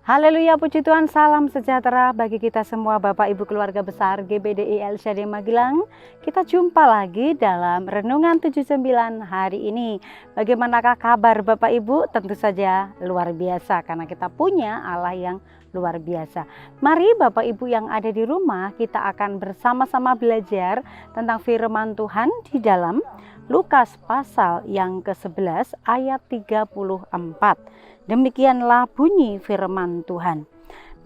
Haleluya, puji Tuhan, salam sejahtera bagi kita semua Bapak Ibu keluarga besar GBDI El Shaddai Magelang. Kita jumpa lagi dalam Renungan 79 hari ini. Bagaimanakah kabar Bapak Ibu? Tentu saja luar biasa karena kita punya Allah yang luar biasa. Mari Bapak Ibu yang ada di rumah, kita akan bersama-sama belajar tentang firman Tuhan di dalam Lukas pasal yang ke-11 ayat 34. Demikianlah bunyi firman Tuhan.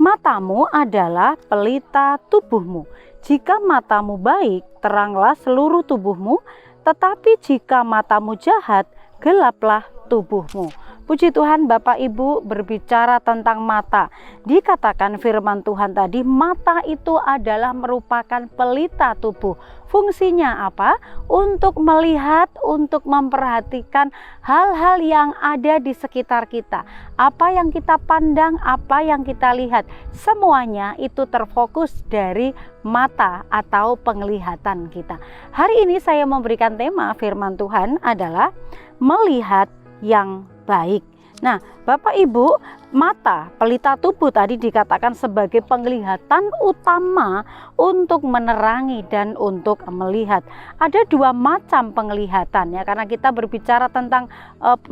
Matamu adalah pelita tubuhmu. Jika matamu baik, teranglah seluruh tubuhmu. Tetapi jika matamu jahat, gelaplah tubuhmu. Puji Tuhan, Bapak Ibu berbicara tentang mata. Dikatakan firman Tuhan tadi, mata itu adalah merupakan pelita tubuh. Fungsinya apa? Untuk melihat, untuk memperhatikan hal-hal yang ada di sekitar kita. Apa yang kita pandang, apa yang kita lihat, semuanya itu terfokus dari mata atau penglihatan kita. Hari ini saya memberikan tema firman Tuhan adalah melihat yang baik. Nah, Bapak Ibu, mata, pelita tubuh tadi dikatakan sebagai penglihatan utama untuk menerangi dan untuk melihat. Ada dua macam penglihatan ya, karena kita berbicara tentang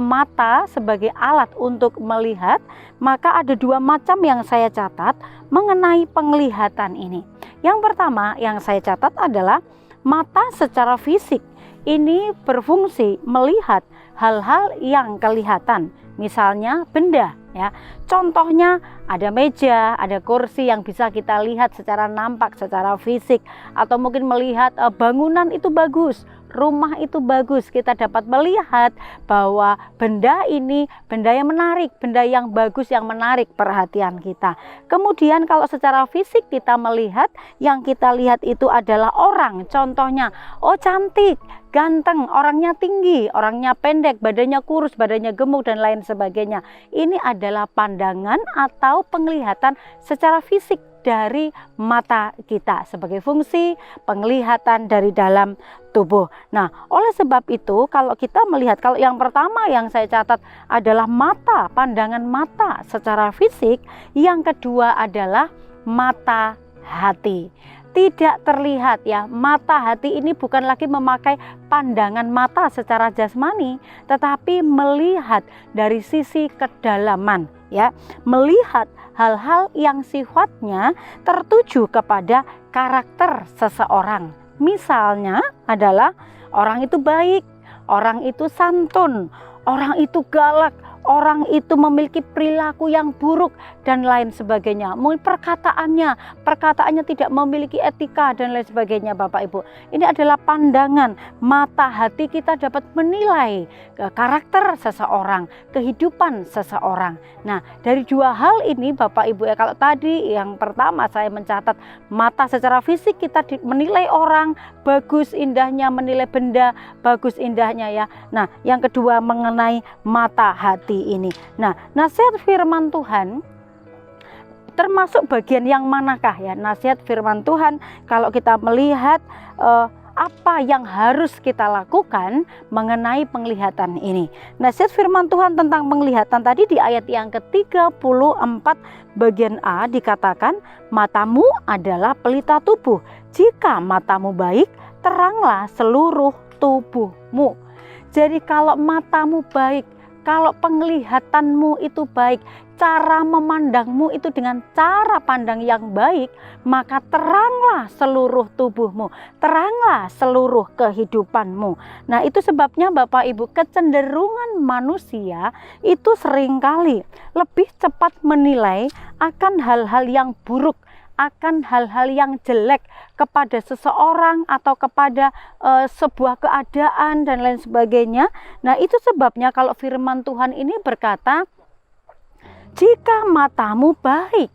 mata sebagai alat untuk melihat, maka ada dua macam yang saya catat mengenai penglihatan ini. Yang pertama yang saya catat adalah mata secara fisik. Ini berfungsi melihat hal-hal yang kelihatan, misalnya benda ya. Contohnya ada meja, ada kursi yang bisa kita lihat secara nampak, secara fisik, atau mungkin melihat bangunan itu bagus, rumah itu bagus. Kita dapat melihat bahwa benda ini benda yang menarik, benda yang bagus, yang menarik perhatian kita. Kemudian kalau secara fisik kita melihat, yang kita lihat itu adalah orang. Contohnya, oh cantik, ganteng, orangnya tinggi, orangnya pendek, badannya kurus, badannya gemuk, dan lain sebagainya. Ini adalah pandangan atau penglihatan secara fisik dari mata kita sebagai fungsi penglihatan dari dalam tubuh. Nah, oleh sebab itu kalau kita melihat, kalau yang pertama yang saya catat adalah mata, pandangan mata secara fisik, yang kedua adalah mata hati. Tidak terlihat ya, mata hati ini bukan lagi memakai pandangan mata secara jasmani, tetapi melihat dari sisi kedalaman ya, melihat hal-hal yang sifatnya tertuju kepada karakter seseorang. Misalnya adalah orang itu baik, orang itu santun, orang itu galak, orang itu memiliki perilaku yang buruk dan lain sebagainya. Mungkin perkataannya tidak memiliki etika dan lain sebagainya. Bapak Ibu, ini adalah pandangan mata hati kita dapat menilai karakter seseorang, kehidupan seseorang. Nah, dari dua hal ini Bapak Ibu ya, kalau tadi yang pertama saya mencatat mata secara fisik, kita menilai orang bagus indahnya, menilai benda bagus indahnya ya. Nah, yang kedua mengenai mata hati ini. Nah, nasihat firman Tuhan termasuk bagian yang manakah ya? Nasihat firman Tuhan kalau kita melihat apa yang harus kita lakukan mengenai penglihatan ini. Nasihat firman Tuhan tentang penglihatan tadi di ayat yang ke-34 bagian A dikatakan, matamu adalah pelita tubuh. Jika matamu baik, teranglah seluruh tubuhmu. Jadi kalau matamu baik, kalau penglihatanmu itu baik, cara memandangmu itu dengan cara pandang yang baik, maka teranglah seluruh tubuhmu, teranglah seluruh kehidupanmu. Nah, itu sebabnya Bapak Ibu, kecenderungan manusia itu seringkali lebih cepat menilai akan hal-hal yang buruk, akan hal-hal yang jelek kepada seseorang atau kepada sebuah keadaan dan lain sebagainya. Nah, itu sebabnya kalau firman Tuhan ini berkata, jika matamu baik,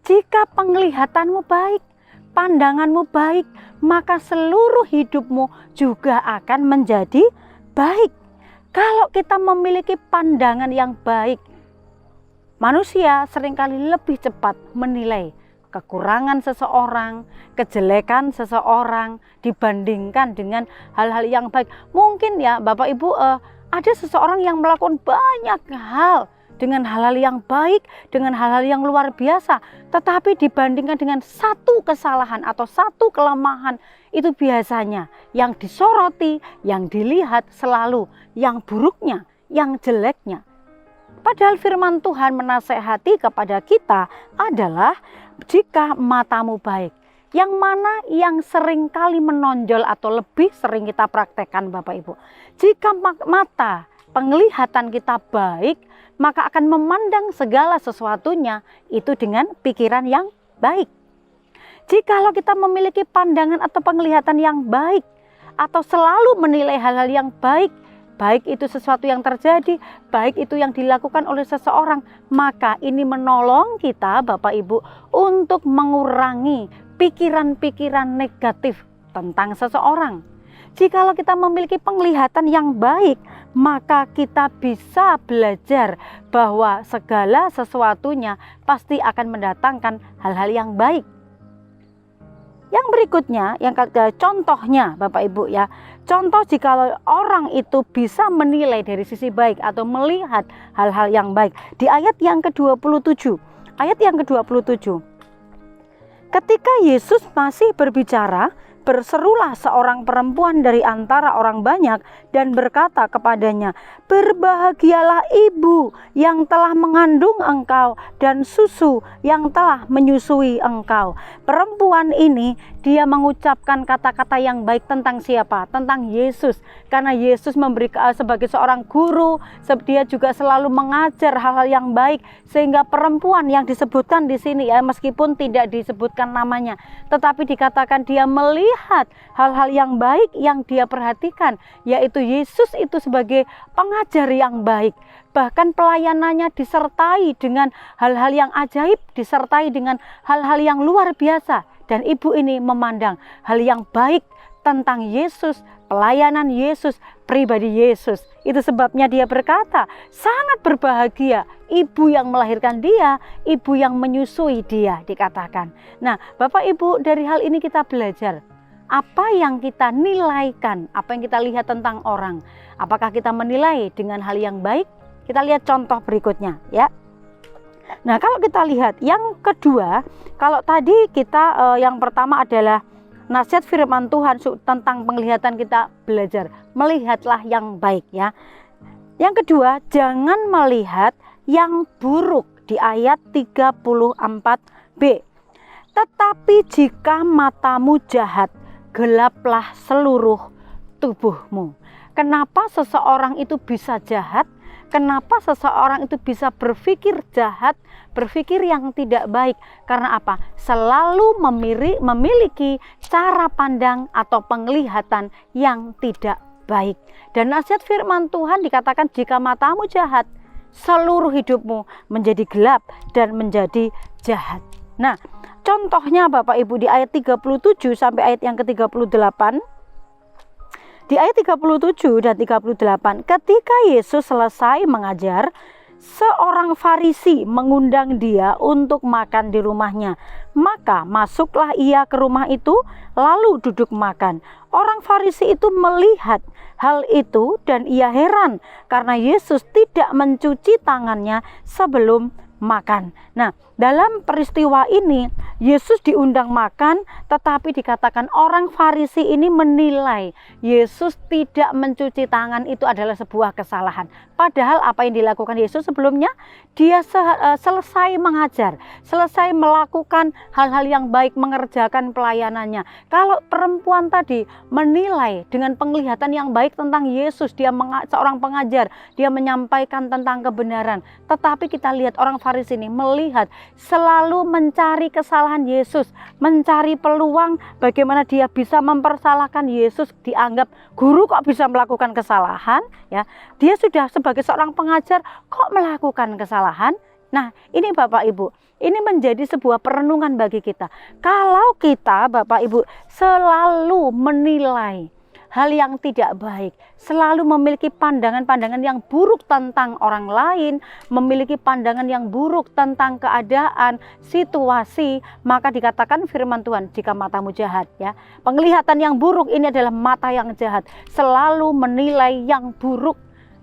jika penglihatanmu baik, pandanganmu baik, maka seluruh hidupmu juga akan menjadi baik. Kalau kita memiliki pandangan yang baik, manusia seringkali lebih cepat menilai kekurangan seseorang, kejelekan seseorang dibandingkan dengan hal-hal yang baik. Mungkin ya Bapak Ibu, ada seseorang yang melakukan banyak hal dengan hal-hal yang baik, dengan hal-hal yang luar biasa. Tetapi dibandingkan dengan satu kesalahan atau satu kelemahan, itu biasanya yang disoroti, yang dilihat selalu yang buruknya, yang jeleknya. Padahal firman Tuhan menasehati kepada kita adalah jika matamu baik. Yang mana yang sering kali menonjol atau lebih sering kita praktekkan Bapak Ibu. Jika mata penglihatan kita baik, maka akan memandang segala sesuatunya itu dengan pikiran yang baik. Jikalau kita memiliki pandangan atau penglihatan yang baik, atau selalu menilai hal-hal yang baik, baik itu sesuatu yang terjadi, baik itu yang dilakukan oleh seseorang, maka ini menolong kita Bapak Ibu untuk mengurangi pikiran-pikiran negatif tentang seseorang. Jikalau kita memiliki penglihatan yang baik, maka kita bisa belajar bahwa segala sesuatunya pasti akan mendatangkan hal-hal yang baik. Yang berikutnya, yang contohnya Bapak Ibu ya, contoh jikalau orang itu bisa menilai dari sisi baik atau melihat hal-hal yang baik. Di ayat yang ke-27, ketika Yesus masih berbicara, berserulah seorang perempuan dari antara orang banyak dan berkata kepadanya, "Berbahagialah ibu yang telah mengandung engkau dan susu yang telah menyusui engkau." Perempuan ini dia mengucapkan kata-kata yang baik tentang siapa? Tentang Yesus. Karena Yesus memberi sebagai seorang guru, dia juga selalu mengajar hal-hal yang baik, sehingga perempuan yang disebutkan di sini ya, meskipun tidak disebutkan namanya, tetapi dikatakan dia melihat hal-hal yang baik yang dia perhatikan, yaitu Yesus itu sebagai pengajar yang baik. Bahkan pelayanannya disertai dengan hal-hal yang ajaib, disertai dengan hal-hal yang luar biasa. Dan ibu ini memandang hal yang baik tentang Yesus, pelayanan Yesus, pribadi Yesus. Itu sebabnya dia berkata, sangat berbahagia ibu yang melahirkan dia, ibu yang menyusui dia, dikatakan. Nah, Bapak Ibu, dari hal ini kita belajar. Apa yang kita nilaikan, apa yang kita lihat tentang orang. Apakah kita menilai dengan hal yang baik? Kita lihat contoh berikutnya ya. Nah, kalau kita lihat yang kedua, kalau tadi kita yang pertama adalah nasihat firman Tuhan tentang penglihatan, kita belajar melihatlah yang baik ya. Yang kedua, jangan melihat yang buruk di ayat 34b. Tetapi jika matamu jahat, gelaplah seluruh tubuhmu. Kenapa seseorang itu bisa jahat? Kenapa seseorang itu bisa berpikir jahat, berpikir yang tidak baik? Karena apa? Selalu memiliki cara pandang atau penglihatan yang tidak baik. Dan nasihat firman Tuhan dikatakan, jika matamu jahat, seluruh hidupmu menjadi gelap dan menjadi jahat. Nah, contohnya Bapak Ibu di ayat 37 sampai ayat yang ke-38. Di ayat 37 dan 38, ketika Yesus selesai mengajar, seorang Farisi mengundang dia untuk makan di rumahnya. Maka masuklah ia ke rumah itu, lalu duduk makan. Orang Farisi itu melihat hal itu dan ia heran karena Yesus tidak mencuci tangannya sebelum makan. Nah, dalam peristiwa ini Yesus diundang makan, tetapi dikatakan orang Farisi ini menilai Yesus tidak mencuci tangan itu adalah sebuah kesalahan. Padahal apa yang dilakukan Yesus sebelumnya, dia selesai mengajar, selesai melakukan hal-hal yang baik, mengerjakan pelayanannya. Kalau perempuan tadi menilai dengan penglihatan yang baik tentang Yesus, dia seorang pengajar, dia menyampaikan tentang kebenaran. Tetapi kita lihat orang Farisi ini melihat selalu mencari kesalahan Yesus, mencari peluang bagaimana dia bisa mempersalahkan Yesus. Dianggap guru kok bisa melakukan kesalahan ya. Dia sudah sebagai seorang pengajar kok melakukan kesalahan. Nah, ini Bapak Ibu, ini menjadi sebuah perenungan bagi kita. Kalau kita Bapak Ibu selalu menilai hal yang tidak baik, selalu memiliki pandangan-pandangan yang buruk tentang orang lain, memiliki pandangan yang buruk tentang keadaan, situasi, maka dikatakan firman Tuhan, jika matamu jahat ya. Penglihatan yang buruk ini adalah mata yang jahat, selalu menilai yang buruk,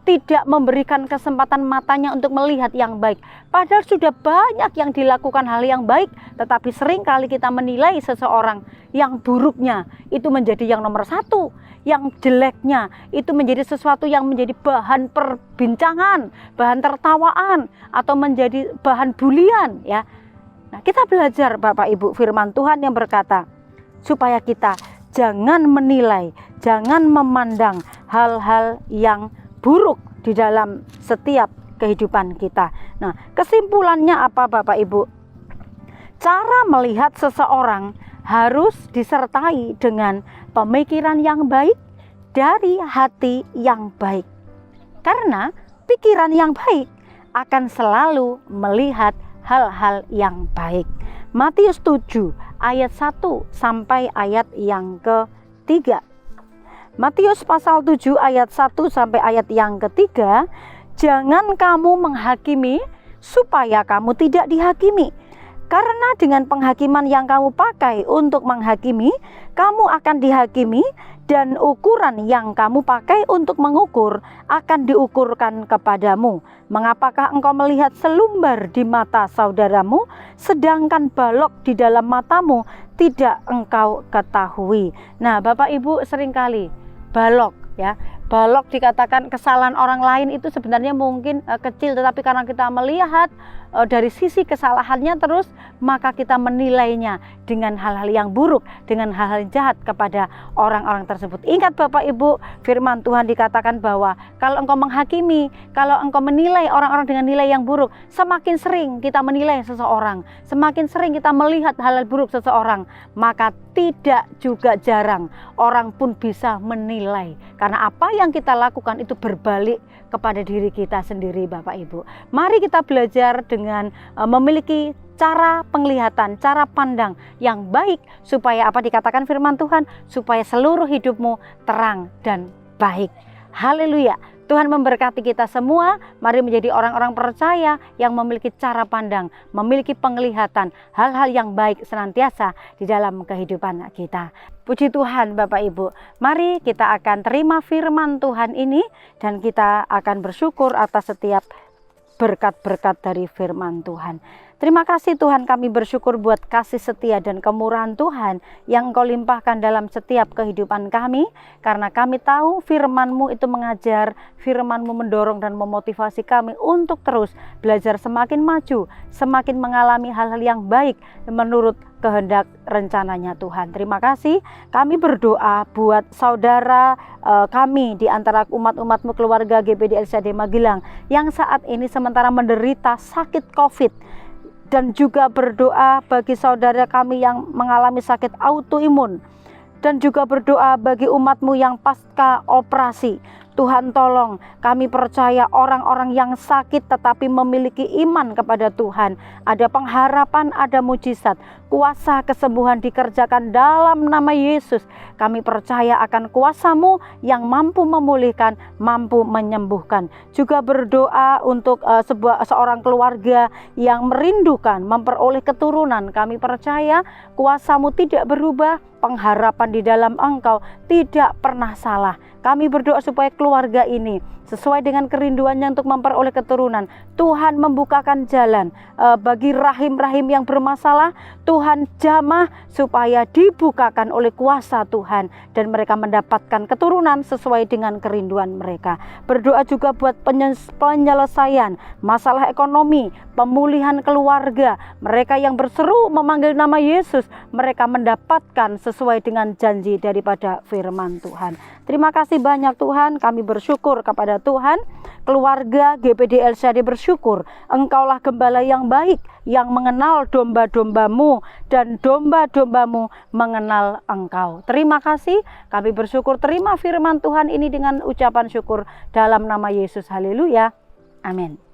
tidak memberikan kesempatan matanya untuk melihat yang baik. Padahal sudah banyak yang dilakukan hal yang baik, tetapi sering kali kita menilai seseorang yang buruknya itu menjadi yang nomor satu, yang jeleknya itu menjadi sesuatu yang menjadi bahan perbincangan, bahan tertawaan, atau menjadi bahan bulian ya. Nah, kita belajar Bapak Ibu firman Tuhan yang berkata supaya kita jangan menilai, jangan memandang hal-hal yang buruk di dalam setiap kehidupan kita. Nah, kesimpulannya apa Bapak Ibu? Cara melihat seseorang harus disertai dengan pemikiran yang baik dari hati yang baik. Karena pikiran yang baik akan selalu melihat hal-hal yang baik. Matius 7 ayat 1 sampai ayat yang ketiga. Matius pasal 7 ayat 1 sampai ayat yang ketiga, jangan kamu menghakimi supaya kamu tidak dihakimi. Karena dengan penghakiman yang kamu pakai untuk menghakimi, kamu akan dihakimi, dan ukuran yang kamu pakai untuk mengukur akan diukurkan kepadamu. Mengapakah engkau melihat selumbar di mata saudaramu, sedangkan balok di dalam matamu tidak engkau ketahui? Nah, Bapak Ibu seringkali balok ya, balok dikatakan kesalahan orang lain itu sebenarnya mungkin kecil, tetapi karena kita melihat dari sisi kesalahannya terus, maka kita menilainya dengan hal-hal yang buruk, dengan hal-hal jahat kepada orang-orang tersebut. Ingat Bapak Ibu, firman Tuhan dikatakan bahwa kalau engkau menghakimi, kalau engkau menilai orang-orang dengan nilai yang buruk, semakin sering kita menilai seseorang, semakin sering kita melihat hal-hal buruk seseorang, maka tidak juga jarang orang pun bisa menilai, karena apa yang kita lakukan itu berbalik kepada diri kita sendiri Bapak Ibu. Mari kita belajar dengan memiliki cara penglihatan, cara pandang yang baik, supaya apa dikatakan firman Tuhan, supaya seluruh hidupmu terang dan baik. Haleluya. Tuhan memberkati kita semua. Mari menjadi orang-orang percaya yang memiliki cara pandang, memiliki penglihatan hal-hal yang baik senantiasa di dalam kehidupan kita. Puji Tuhan Bapak Ibu. Mari kita akan terima firman Tuhan ini dan kita akan bersyukur atas setiap berkat-berkat dari firman Tuhan. Terima kasih Tuhan, kami bersyukur buat kasih setia dan kemurahan Tuhan yang Engkau limpahkan dalam setiap kehidupan kami. Karena kami tahu firman-Mu itu mengajar, firman-Mu mendorong dan memotivasi kami untuk terus belajar semakin maju, semakin mengalami hal-hal yang baik menurut kehendak rencananya Tuhan. Terima kasih. Kami berdoa buat saudara kami di antara umat-umat-Mu keluarga GBD LCD Magelang yang saat ini sementara menderita sakit COVID. Dan juga berdoa bagi saudara kami yang mengalami sakit autoimun. Dan juga berdoa bagi umat-Mu yang pasca operasi. Tuhan tolong, kami percaya orang-orang yang sakit tetapi memiliki iman kepada Tuhan. Ada pengharapan, ada mujizat. Kuasa kesembuhan dikerjakan dalam nama Yesus. Kami percaya akan kuasa-Mu yang mampu memulihkan, mampu menyembuhkan. Juga berdoa untuk seorang keluarga yang merindukan memperoleh keturunan. Kami percaya kuasa-Mu tidak berubah, pengharapan di dalam Engkau tidak pernah salah. Kami berdoa supaya keluarga ini sesuai dengan kerinduannya untuk memperoleh keturunan. Tuhan membukakan jalan bagi rahim-rahim yang bermasalah. Tuhan jamah supaya dibukakan oleh kuasa Tuhan dan mereka mendapatkan keturunan sesuai dengan kerinduan mereka. Berdoa juga buat penyelesaian masalah ekonomi, pemulihan keluarga. Mereka yang berseru memanggil nama Yesus, mereka mendapatkan sesuai dengan janji daripada firman Tuhan. Terima kasih banyak Tuhan, kami bersyukur kepada Tuhan. Keluarga GBD LCD bersyukur Engkaulah gembala yang baik, yang mengenal domba-domba-Mu dan domba-domba-Mu mengenal Engkau. Terima kasih, kami bersyukur. Terima firman Tuhan ini dengan ucapan syukur dalam nama Yesus. Haleluya, amin.